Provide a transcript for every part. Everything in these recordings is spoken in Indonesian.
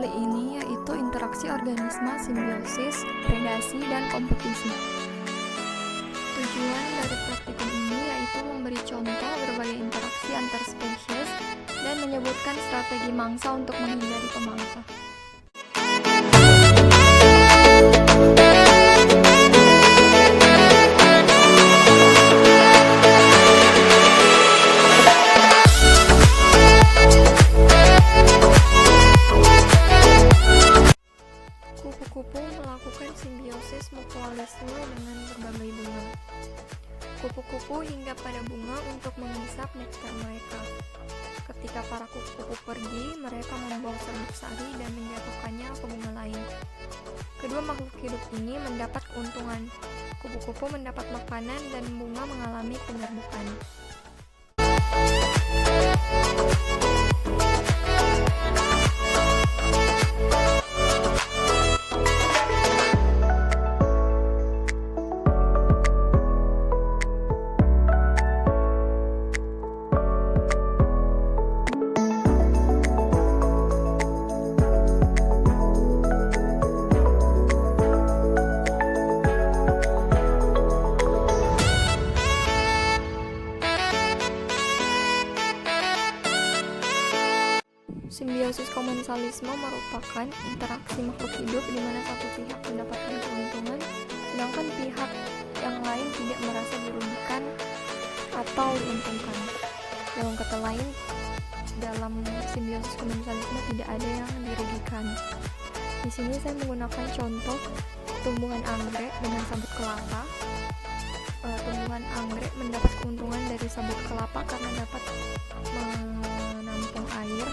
kali ini yaitu interaksi organisme, simbiosis, predasi, dan kompetisi. Tujuan dari praktikum ini yaitu memberi contoh berbagai interaksi antar spesies dan menyebutkan strategi mangsa untuk menghindari pemangsa. Kupu-kupu melakukan simbiosis mutualisme dengan berbagai bunga. Kupu-kupu hinggap pada bunga untuk menghisap nektar mereka. Ketika para kupu-kupu pergi, mereka membuang serbuk sari dan menjatuhkannya ke bunga lain. Kedua makhluk hidup ini mendapat keuntungan. Kupu-kupu mendapat makanan dan bunga mengalami penyerbukan. Simbiosis komensalisme merupakan interaksi makhluk hidup di mana satu pihak mendapatkan keuntungan, sedangkan pihak yang lain tidak merasa dirugikan atau diuntungkan. Dalam kata lain, dalam simbiosis komensalisme tidak ada yang dirugikan. Di sini saya menggunakan contoh tumbuhan anggrek dengan sabut kelapa. Tumbuhan anggrek mendapat keuntungan dari sabut kelapa karena dapat menampung air,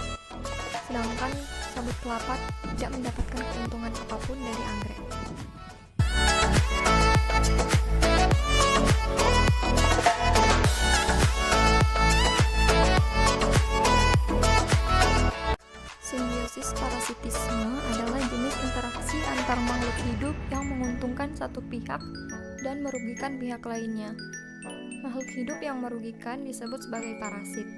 sedangkan sabut kelapa tidak mendapatkan keuntungan apapun dari anggrek. Simbiosis parasitisme adalah jenis interaksi antar makhluk hidup yang menguntungkan satu pihak dan merugikan pihak lainnya. Makhluk hidup yang merugikan disebut sebagai parasit,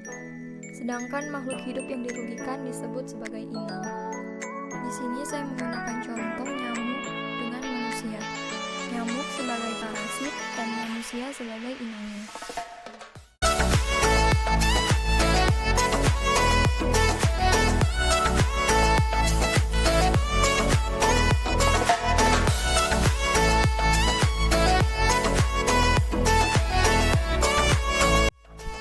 sedangkan makhluk hidup yang dirugikan disebut sebagai inang. Di sini saya menggunakan contoh nyamuk dengan manusia. Nyamuk sebagai parasit dan manusia sebagai inangnya.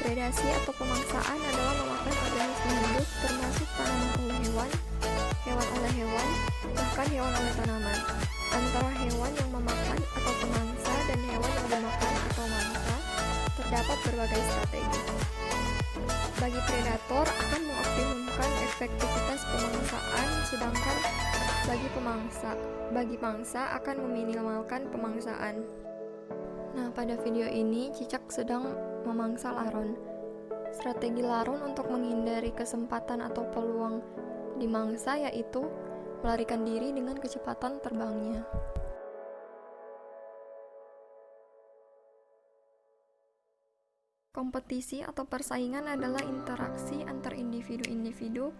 Predasi atau pemangsaan adalah memakan organisme hidup termasuk tanaman oleh hewan, hewan oleh hewan, bahkan hewan oleh tanaman. Antara hewan yang memakan atau pemangsa dan hewan yang dimakan atau mangsa terdapat berbagai strategi. Bagi predator akan mengoptimumkan efektivitas pemangsaan, sedangkan bagi mangsa akan meminimalkan pemangsaan. Nah, pada video ini cicak sedang memangsa laron. Strategi laron untuk menghindari kesempatan atau peluang dimangsa yaitu melarikan diri dengan kecepatan terbangnya. Kompetisi atau persaingan adalah interaksi antar individu-individu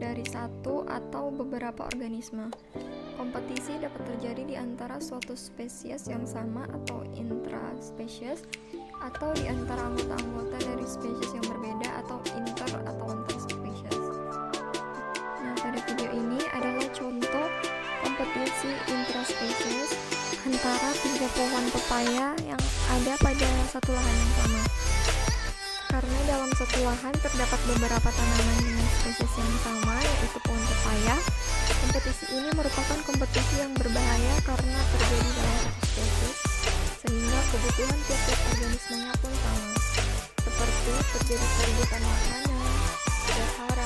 dari satu atau beberapa organisme. Kompetisi dapat terjadi di antara suatu spesies yang sama atau intraspesies, atau di antara anggota-anggota dari spesies yang berbeda atau antar spesies. Nah, pada video ini adalah contoh kompetisi intraspesies antara 3 pohon pepaya yang ada pada satu lahan yang sama. Karena dalam satu lahan terdapat beberapa tanaman dengan spesies yang sama, yaitu pohon pepaya, kompetisi ini merupakan kompetisi yang berbahaya karena terjadi dalam satu spesies, sehingga kebutuhan tiap-tiap organismenya pun sama, seperti terjadi perebutan makanan, dasar